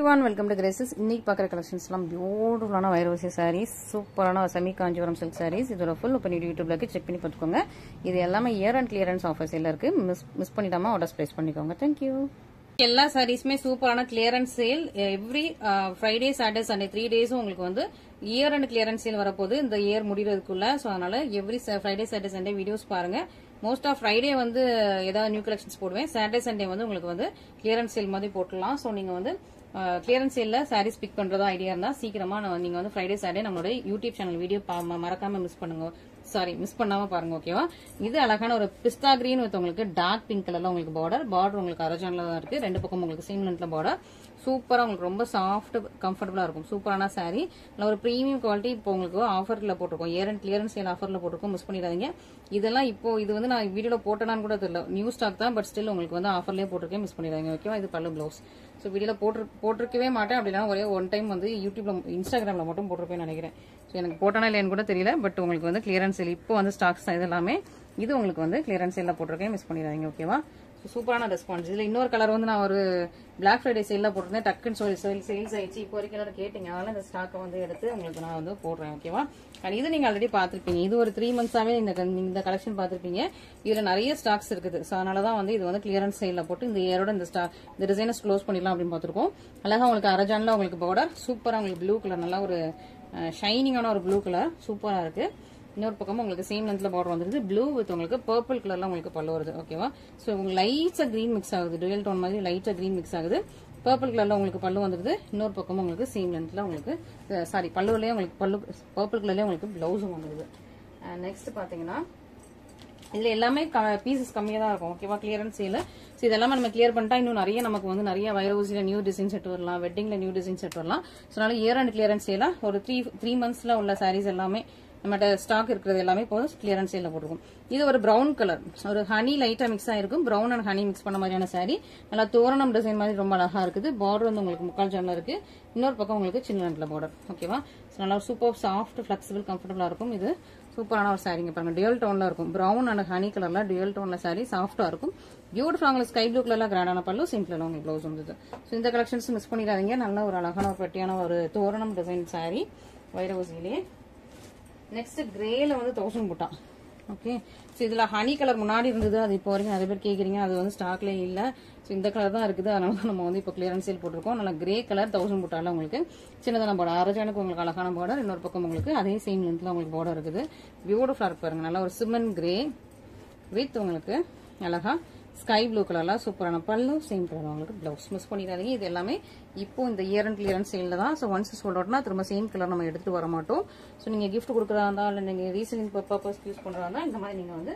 everyone, welcome to Graces. இன்னைக்கு பார்க்குற கலெக்ஷன்ஸ்லாம் பியூட்டிஃபுல்லான வைரவசி சாரீஸ், சூப்பரான செமி காஞ்சிபுரம் சில்க் சாரீஸ். இதோட ஃபுல் இப்போ நீங்கள் யூடியூப்ல செக் பண்ணி பார்த்துக்கோங்க. இது எல்லாமே இயர் அண்ட் கிளியரன்ஸ் ஆஃபர்ஸ் எல்லாம் இருக்கு. மிஸ் பண்ணிடாம ஆர்டர்ஸ் பிளேஸ் பண்ணிக்கோங்க. தேங்க்யூ. எல்லா சாரீஸுமே சூப்பரான clearance sale. Every Friday, Saturday, Sunday 3 டேஸும் உங்களுக்கு வந்து இயர் அண்ட் கிளியரன்ஸ் சேல் வரப்போகுது இந்த இயர் முடிகிறதுக்குள்ள. ஸோ அதனால every Friday, Saturday, Sunday videos பாருங்க. மோஸ்ட் ஆஃப் ஃப்ரைடே வந்து ஏதாவது நியூ கலெக்ஷன்ஸ் போடுவேன். சாட்டர்டே, சண்டே வந்து உங்களுக்கு வந்து கிளியரன்ஸ் சேல் மாதிரி போட்டுடலாம். ஸோ நீங்க வந்து கிளியரன்ஸ் சேல்ல சாரீஸ் பிக் பண்றதா ஐடியா இருந்தா சீக்கிரமா நீங்க வந்து ஃப்ரைடே, சாட்டர்டே நம்மளோட யூடியூப் சேனல் வீடியோ மறக்காம மிஸ் பண்ணாம பாருங்க. ஓகேவா? இது அழகான ஒரு பிஸ்தா கிரீன் வித் உங்களுக்கு டார்க் பிங்க் கலர்ல உங்களுக்கு பார்டர் உங்களுக்கு அரஜான்ல தான் இருக்கு. ரெண்டு பக்கம் உங்களுக்கு சேம் லென்த்ல பார்டர். சூப்பரா உங்களுக்கு ரொம்ப சாஃப்ட் கம்ஃபர்டபுளா இருக்கும். சூப்பரான சாரீ. ஒரு பிரீமியம் குவாலிட்டி இப்போ உங்களுக்கு ஆஃபர்ல போட்டிருக்கோம். இயர் அண்ட் கிளியரன்ஸ் சேல் ஆஃபர்ல போட்டிருக்கோம். மிஸ் பண்ணிடாதீங்க. இதெல்லாம் இப்போ இது வந்து நான் வீடியோல போட்டேனான்னு கூட தெரியல. நியூ ஸ்டாக் தான், பட் ஸ்டில் உங்களுக்கு வந்து ஆஃபர்லயே போட்டிருக்கேன். மிஸ் பண்ணிடாதீங்க. ஓகேவா? இது பல்லு பிளவுஸ். ஸோ வீடியோல போட்டிருக்கவே மாட்டேன். அப்படின்னா ஒரே ஒன் டைம் வந்து யூடியூப்ல இன்ஸ்டாகிராம்ல மட்டும் போட்டிருப்பேன்னு நினைக்கிறேன். ஸோ எனக்கு போட்டானா இல்லையான்னு கூட தெரியல. பட் உங்களுக்கு வந்து கிளியரன்ஸ் சேல் இப்போ வந்து ஸ்டாக்ஸ் இது எல்லாமே இது உங்களுக்கு வந்து கிளியரன்ஸ் சேல்ல போட்டிருக்கேன். மிஸ் பண்ணிடாதீங்க. ஓகேவா? சூப்பரான ரெஸ்பான்ஸ். இதுல இன்னொரு கலர் வந்து நான் ஒரு பிளாக் ஃப்ரைடே சேல்ல போட்டிருந்தேன். டக்குன்னு சொல்லி சேல்ஸ் ஆயிடுச்சு. இப்போ வரைக்கும் எல்லாரும் கேட்டீங்க. அதனால இந்த ஸ்டாக்கை வந்து எடுத்து உங்களுக்கு நான் வந்து போடுறேன். ஓகேவா? இது நீங்க ஆல்ரெடி பாத்திருப்பீங்க. இது ஒரு 3 மந்த்ஸாவே இந்த கலெக்ஷன் பாத்திருப்பீங்க. இதுல நிறைய ஸ்டாக்ஸ் இருக்குது. ஸோ அதனாலதான் வந்து இது வந்து கிளியரன்ஸ் சேல்ல போட்டு இந்த இயரோட இந்த டிசைனஸ் க்ளோஸ் பண்ணிடலாம் அப்படின்னு பாத்துருக்கோம். அழகா உங்களுக்கு அரஜான்ல உங்களுக்கு பார்டர் சூப்பரா உங்களுக்கு ப்ளூ கலர், நல்லா ஒரு ஷைனிங்கான ஒரு ப்ளூ கலர் சூப்பரா இருக்கு. இன்னொரு பக்கமும் உங்களுக்கு சேம் லென்த்ல பார்டர் வந்துருது. ப்ளூ வித் உங்களுக்கு பர்பிள் கலர்ல உங்களுக்கு பல்லு வருது. ஓகேவா? ஸோ உங்களுக்கு லைட்டா கிரீன் மிக்ஸ் ஆகுது. டுவெல் டோன் மாதிரி லைட்டா கிரீன் மிக்ஸ் ஆகுது. பர்பிள் கலர்ல உங்களுக்கு பல்லு வந்துருது. இன்னொரு பக்கமும் உங்களுக்கு சேம் லென்த்ல உங்களுக்கு பல்லுலயே உங்களுக்கு பர்பிள் கலர்லயே உங்களுக்கு பிளவுஸும் வந்துருது. நெக்ஸ்ட் பாத்தீங்கன்னா இதுல எல்லாமே பீசஸ் கம்மியா தான் இருக்கும். ஓகேவா? Clearance sale. ஸோ இதெல்லாமே நம்ம கிளியர் பண்ணிட்டா இன்னும் நிறைய நமக்கு வந்து நிறைய வைரவசியில நியூ டிசைன் செட் வரலாம், வெட்டிங்ல நியூ டிசைன் செட் வரலாம். ஸோ அதனால இயர் அண்ட் கிளியரன்ஸ் சேலா ஒரு 3 மந்த்ஸ்ல உள்ள சாரீஸ் எல்லாமே நம்மகிட்ட ஸ்டாக் இருக்கிறது எல்லாமே இப்போ கிளியரன்ஸ் சேல்ல போட்டுருக்கும். இது ஒரு பிரவுன் கலர், ஒரு ஹனி லைட்டா மிக்ஸ் ஆயிருக்கும். பிரவுன் அண்ட் ஹனி மிக்ஸ் பண்ண மாதிரியான சாரீ. நல்லா தோரணம் டிசைன் மாதிரி ரொம்ப அழகா இருக்குது. பார்டர் வந்து உங்களுக்கு முக்கால் ஜான்ல இருக்கு. இன்னொரு பக்கம் உங்களுக்கு சின்ன லென்த்ல பார்டர். ஓகேவா? நல்லா சூப்பர் சாஃப்ட் பிளெக்சிபிள் கம்ஃபர்டபுளா இருக்கும். இது சூப்பரான ஒரு சாரீங்க பாருங்க. டியூல் டோன்ல இருக்கும். பிரவுன் அண்ட் ஹனி கலர்ல டியூல் டோன்ல சாரீ சாஃப்டா இருக்கும். பியூட்டிஃபுல். உங்களுக்கு ஸ்கை ப்ளூ கலர்ல கிராண்டான பல்லு, சிம்பிள் உங்களுக்கு பிளவுஸ் வந்தது. ஸோ இந்த கலெக்ஷன்ஸ் மிஸ் பண்ணிடாதீங்க. நல்ல ஒரு அழகான ஒரு பெட்டியான ஒரு தோரணம் டிசைன் சாரீ வைரவசியிலே. நெக்ஸ்ட் கிரேல வந்து 1000 புட்டா. ஓகே. ஸோ இதுல ஹனி கலர் முன்னாடி இருந்தது. அது இப்போ வரைக்கும் நிறைய பேர் கேட்குறீங்க. அது வந்து ஸ்டாக்ல இல்ல. ஸோ இந்த கலர் தான் இருக்குது. அதனால தான் நம்ம வந்து இப்போ கிளியரன்ஸ் சேல் போட்டிருக்கோம். நல்லா கிரே கலர் 1000 புட்டால உங்களுக்கு சின்னதான பார்டர், அரஜானுக்கு உங்களுக்கு அழகான பார்டர். இன்னொரு பக்கம் உங்களுக்கு அதே சேம் லென்த்ல உங்களுக்கு பார்டர் இருக்குது. பியூட்டிஃபுல்லா இருக்கு பாருங்க. நல்லா ஒரு சிமன் கிரே வித் உங்களுக்கு அழகா ஸ்கை ப்ளூ கலர்ல சூப்பரான பல்லு, சேம் கலர் உங்களுக்கு பிளவுஸ். மிஸ் பண்ணிடாதீங்க. இது எல்லாமே இப்போ இந்த இயர் அண்ட் கிளியரன்ஸ் சேல்ல தான். ஸோ ஒன்ஸ் சோல்ட் அவுட்னா திரும்ப சேம் கலர் நம்ம எடுத்துட்டு வர மாட்டோம். ஸோ நீங்க கிஃப்ட் கொடுக்குறதா இருந்தா இல்ல நீங்க ரீசேலிங் பர்பஸ் யூஸ் பண்றதா இருந்தா இந்த மாதிரி நீங்க வந்து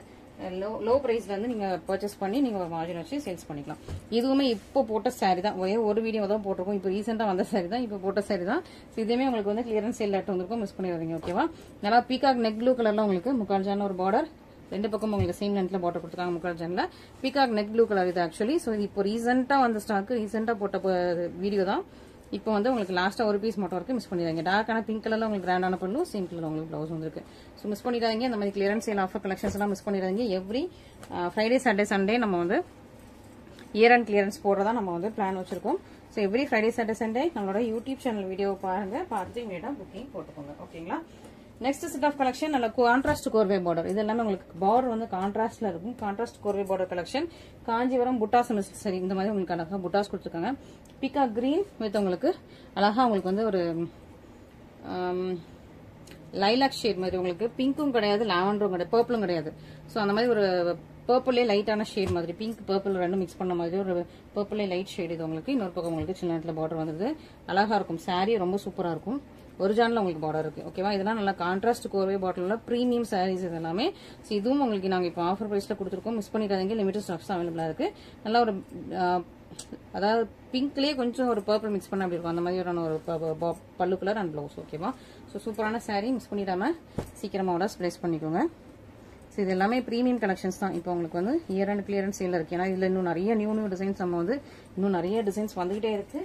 லோ பிரைஸ்ல இருந்து நீங்க பர்ச்சேஸ் பண்ணி நீங்க ஒரு மார்ஜின் வச்சு சேல்ஸ் பண்ணிக்கலாம். இதுவுமே இப்போ போட்ட சாரி தான். ஒரு வீடியோ தான் போட்டிருக்கோம். இப்போ ரீசெண்டா வந்த சாரி தான், இப்போ போட்ட சாரி தான். இதுவுமே உங்களுக்கு வந்து கிளியரன்ஸ் சேல் எடுத்து வந்திருக்கும். மிஸ் பண்ணிடாதீங்க. ஓகேவா? நல்லா பீகாக் நெக் ப்ளூ கலர்ல உங்களுக்கு முக்கால் ஜான் ஒரு பார்டர். ரெண்டு பக்கம் உங்களுக்கு சேம் லென்த்ல பார்டர் கொடுத்துருக்காங்க. முக்கால் ஜான்ல பீகாக் நெக் ப்ளூ கலர் இது ஆக்சுவலி. ஸோ இப்போ ரீசெண்டா வந்த ஸ்டாக், ரீசெண்டா போட்ட வீடியோ தான். இப்போ வந்து உங்களுக்கு லாஸ்டா ஒரு பீஸ் மட்டும் இருக்கு. மிஸ் பண்ணிடாதீங்க. டார்க்கான பிங்க் கலர்ல உங்களுக்கு கிராண்டான பல்லு, சேம் கலர்ல உங்களுக்கு பிளவுஸ் வந்துருக்கு. ஸோ மிஸ் பண்ணிடாதீங்க. இந்த மாதிரி கிளியரன்ஸ் சேல் ஆஃபர் கலெக்ஷன்ஸ் எல்லாம் மிஸ் பண்ணிடாதீங்க. எவ்ரி ஃப்ரைடே, சாட்டர்டே, சண்டே நம்ம வந்து இயர் அண்ட் கிளியரன்ஸ் போடுறதா நம்ம வந்து பிளான் வச்சிருக்கோம். So every Friday, Saturday, Sunday நம்மளோட யூடியூப் சேனல் வீடியோ பாருங்க. பார்த்துட்டு இமீடியட்டா புக்கிங் போட்டுக்கோங்க. ஓகேங்களா? நெக்ஸ்ட் செட் ஆஃப் கலெக்ஷன் நல்ல கான்ட்ராஸ்ட் கோர்வே பார்டர். இது எல்லாமே உங்களுக்கு பார்டர் வந்து கான்ட்ராஸ்ட்ல இருக்கும். கான்ட்ராஸ்ட் கோர்வே பார்டர் கலெக்ஷன். காஞ்சிபுரம் புட்டாஸ் சரி இந்த மாதிரி உங்களுக்கு அழகா புட்டாஸ் கொடுத்துருக்காங்க. பிகா கிரீன் வித் உங்களுக்கு அழகா உங்களுக்கு வந்து ஒரு லைலாக் ஷேட் மாதிரி உங்களுக்கு பிங்க்கும் கிடையாது, லாவெண்டரும் கிடையாது, பர்பிளும் கிடையாது. ஸோ அந்த மாதிரி ஒரு பர்பிளே லைட்டான ஷேட் மாதிரி, பிங்க் பர்பிள் ரெண்டும் மிக்ஸ் பண்ண மாதிரி ஒரு பர்பிளே லைட் ஷேட் இது உங்களுக்கு. இன்னொரு பக்கம் உங்களுக்கு சின்ன நேரத்தில் பார்டர் வந்தது. அழகா இருக்கும். சாரீ ரொம்ப சூப்பரா இருக்கும். ஒரு ஜான்ல உங்களுக்கு பார்டர் இருக்கு. ஓகேவா? இதெல்லாம் நல்லா கான்ட்ராஸ்ட் கோர்வே பாட்டில் பிரீமியம் சாரீஸ் இது எல்லாமே. இதுவும் உங்களுக்கு நாங்க இப்போ ஆஃபர் பிரைஸ்ல கொடுத்துருக்கோம். மிஸ் பண்ணிடாதீங்க. லிமிடெட் ஸ்டாக்ஸ் அவைலபிளா இருக்கு. நல்லா ஒரு அதாவது பிங்க்லயே கொஞ்சம் ஒரு பர்பிள் மிக்ஸ் பண்ண அப்படி இருக்கும். அந்த மாதிரியான ஒரு பல்லு கலர் அண்ட் பிளவுஸ். ஓகேவா? ஸோ சூப்பரான சாரீ. மிஸ் பண்ணிடாம சீக்கிரமா ஆர்டர்ஸ் பிளேஸ் பண்ணிக்கோங்க. ஸோ இது எல்லாமே பிரீமியம் கலெக்ஷன்ஸ் தான். இப்போ உங்களுக்கு வந்து இயர் அண்ட் கிளியரன்ஸ் சேல் இருக்கு. ஏன்னா இதுல இன்னும் நிறைய நியூ டிசைன்ஸ் நம்ம வந்து இன்னும் நிறைய டிசைன்ஸ் வந்துகிட்டே இருக்கு.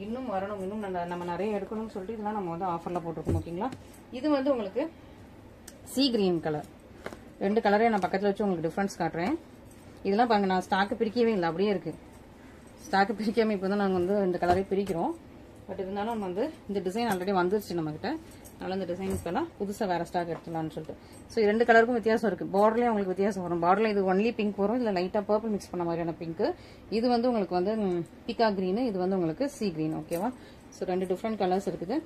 இன்னும் வரணும், இன்னும் நம்ம நிறைய எடுக்கணும்னு சொல்லிட்டு இதெல்லாம் நம்ம வந்து ஆஃபர்ல போட்டிருக்கோம். ஓகேங்களா? இது வந்து உங்களுக்கு சி கிரீன் கலர். ரெண்டு கலரே நான் பக்கத்துல வச்சு உங்களுக்கு டிஃபரன்ஸ் காட்டுறேன். இதெல்லாம் பாருங்க, நான் ஸ்டாக் பிரிக்கவே இல்லை, அப்படியே இருக்கு. ஸ்டாக் பிரிக்காம இப்போ தான் நாங்கள் வந்து இந்த கலரே பிரிக்கிறோம். பட் இருந்தாலும் நம்ம வந்து இந்த டிசைன் ஆல்ரெடி வந்துருச்சு நம்மகிட்ட. அதனால இந்த டிசைன் இப்பெல்லாம் புதுசாக வேற ஸ்டாக் எடுத்துலாம்னு சொல்லிட்டு. ஸோ 2 கலருக்கும் வித்தியாசம் இருக்கு. பார்டர்லேயே உங்களுக்கு வித்தியாசம் வரும். பார்டர்ல இது ஒன்லி பிங்க் வரும், இல்லை லைட்டாக பர்பிள் மிக்ஸ் பண்ண மாதிரியான பிங்க். இது வந்து உங்களுக்கு வந்து பிகா கிரீன், இது வந்து உங்களுக்கு சி கிரீன். ஓகேவா? ஸோ 2 டிஃப்ரெண்ட் கலர்ஸ் இருக்குது.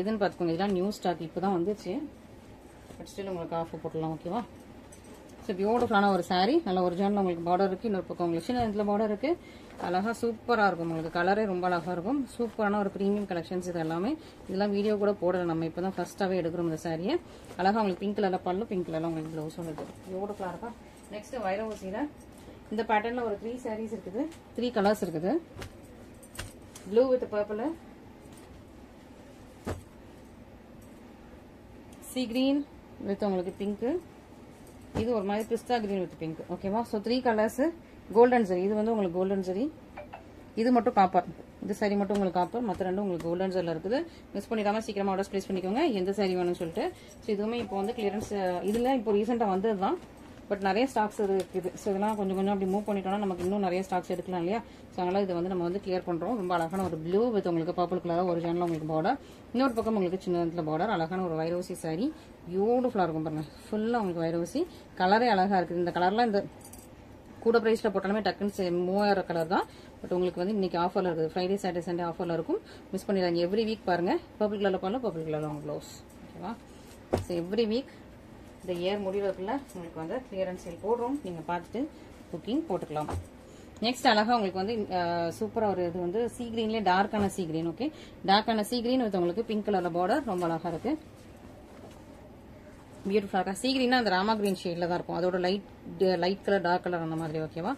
எதுன்னு பார்த்துக்கோங்க. இதெல்லாம் நியூ ஸ்டாக் இப்போ தான் வந்துச்சு. பட் ஸ்டில் உங்களுக்கு ஆஃபர் போடலாம். ஓகேவா? ஸோ பியூட்டிஃபுல்லான ஒரு சாரீ. நல்ல ஒரிஜினல் உங்களுக்கு பார்டர் இருக்குது. இன்னொரு பக்கம் உங்களுக்கு சின்ன இதில் பார்டர் இருக்குது. அழகாக சூப்பராக இருக்கும். உங்களுக்கு கலரே ரொம்ப அழகாக இருக்கும். சூப்பரான ஒரு ப்ரீமியம் கலெக்ஷன்ஸ் இது எல்லாமே. இதெல்லாம் வீடியோ கூட போடலை, நம்ம இப்போ தான் ஃபர்ஸ்ட்டாகவே எடுக்கிறோம் இந்த சாரியை. அழகாக உங்களுக்கு பிங்க் கலரில் பல்லு, பிங்க் கலரில் உங்களுக்கு ப்ளவுஸ் வந்துருக்கு. பியூட்டிஃபுல்லாக இருக்கும். நெக்ஸ்ட் வைரவசியில் இந்த பேட்டர்னில் ஒரு 3 சாரீஸ் இருக்குது. 3 கலர்ஸ் இருக்குது. Blue with purple, C green with உங்களுக்கு பிங்க், இது ஒரு மாதிரி பிஸ்தா கிரீன் வித் பிங்க். ஓகேவா? So 3 colours. கோல்டன் ஜரி, இது வந்து உங்களுக்கு கோல்டன் ஜரி. இது மட்டும் காப்பர். இந்த சாரி மட்டும் உங்களுக்கு காப்பர், மற்ற 2 உங்களுக்கு கோல்டன் ஜரியில் இருக்குது. மிஸ் பண்ணிடாம சீக்கிரமா ஆர்டர்ஸ் பிளேஸ் பண்ணிக்கோங்க, எந்த சாரி வேணும்னு சொல்லிட்டு. ஸோ இதுவுமே இப்போ வந்து கிளியரன்ஸ் இதில் இப்போ ரீசெண்டாக வந்தது தான். பட் நிறைய ஸ்டாக்ஸ் இருக்குது. ஸோ இதெல்லாம் கொஞ்சம் கொஞ்சம் அப்படி மூவ் பண்ணிட்டோம்னா நமக்கு இன்னும் நிறைய ஸ்டாக்ஸ் எடுக்கலாம் இல்லையா? ஸோ அதனால இதை வந்து நம்ம வந்து கிளியர் பண்ணுறோம். ரொம்ப அழகான ஒரு ப்ளூ வித் உங்களுக்கு பர்பிள் கலராக ஒரு ஜானில் உங்களுக்கு பார்டர், இன்னொரு பக்கம் உங்களுக்கு சின்ன இடத்துல பார்டர். அழகான ஒரு வைரோசி சாரி. பியூட்டிஃபுல்லாக இருக்கும் பாருங்க. ஃபுல்லாக உங்களுக்கு வைரோசி. கலரே அழகாக இருக்குது. இந்த கலர்லாம் இந்த கூட ப்ரைஸில் போட்டாலுமே டக்குன்னு 3000 கலர் தான். பட் உங்களுக்கு வந்து இன்னைக்கு ஆஃபரில் இருக்குது. ஃப்ரைடே சாட்டர்டே சண்டே ஆஃபரில் இருக்கும். மிஸ் பண்ணிடாங்க. எவ்ரி வீக் பாருங்கள். பர்பிள் கலரில் பண்ணலாம், பர்பிள் கலரில் உங்கள் ப்ளவுஸ். ஓகேவா? ஸோ எவ்ரி வீக் இந்த இயர் முடிவுக்குள்ள உங்களுக்கு வந்து கிளியரன்ஸ் சேல் போடுறோம். நீங்கள் பார்த்துட்டு புக்கிங் போட்டுக்கலாம். நெக்ஸ்ட் அழகாக உங்களுக்கு வந்து சூப்பராக ஒரு இது வந்து சி கிரீன்லேயே டார்க்கான சி கிரீன். ஓகே, டார்க்கான சி கிரீன் வித் உங்களுக்கு பிங்க் கலரில் பார்டர். ரொம்ப அழகாக இருக்குது. பியூட்டிஃபுல்லாக சி கிரீனா அந்த ராமா கிரீன் ஷேட்ல தான் இருக்கும். அதோட லைட் கலர், டார்க் கலர் அந்த மாதிரி. ஓகேவா?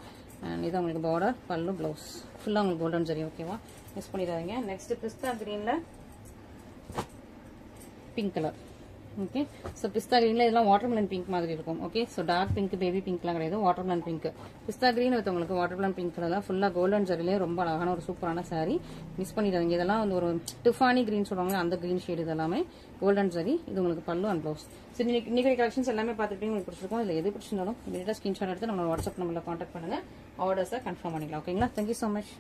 அண்ட் இது உங்களுக்கு பார்டர், பல்லு, ப்ளவுஸ். ஃபுல்லாக உங்களுக்கு கோல்டன் ஜரி. ஓகேவா? மிஸ் பண்ணிடாதீங்க. நெக்ஸ்ட் பிஸ்தா கிரீன்ல பிங்க் கலர். ஓகே, ஸோ பிஸ்தா கிரீன்ல இதெல்லாம் வாட்டர்மெலன் பிங்க் மாதிரி இருக்கும். Okay, so dark pink, baby பிங்க்லாம் கிடையாது, வாட்டர்மெலன் பிங்க். பிஸ்தா கிரீன் வித் உங்களுக்கு வாட்டர்மெலன் பிங்க் கலர் ஃபுல்லாக கோல்டன் ஜரிலே ரொம்ப அழகான ஒரு சூப்பரான சாரி. மிஸ் பண்ணிடாதீங்க. இதெல்லாம் வந்து ஒரு டிஃபானி கிரீன் சொல்லுவாங்க, அந்த கிரீன் ஷேடு. இதெல்லாமே கோல்டன் ஜரி. இது உங்களுக்கு பல்லு அண்ட் ப்ளவுஸ். சரி, இன்னைக்கு கலெக்ஷன்ஸ் எல்லாமே பார்த்துட்டு உங்களுக்கு பிடிச்சிருக்கும். இதில் எது பிடிச்சிருந்தாலும் இமீடியட்டாக ஸ்கிரீன்ஷாட் எடுத்து நம்ம வாட்ஸ்அப் நம்பரில் கான்டாக்ட் பண்ணுங்க. ஆர்டர்ஸை கன்ஃபார்ம் பண்ணிக்கலாம். ஓகேங்களா? Thank you so much.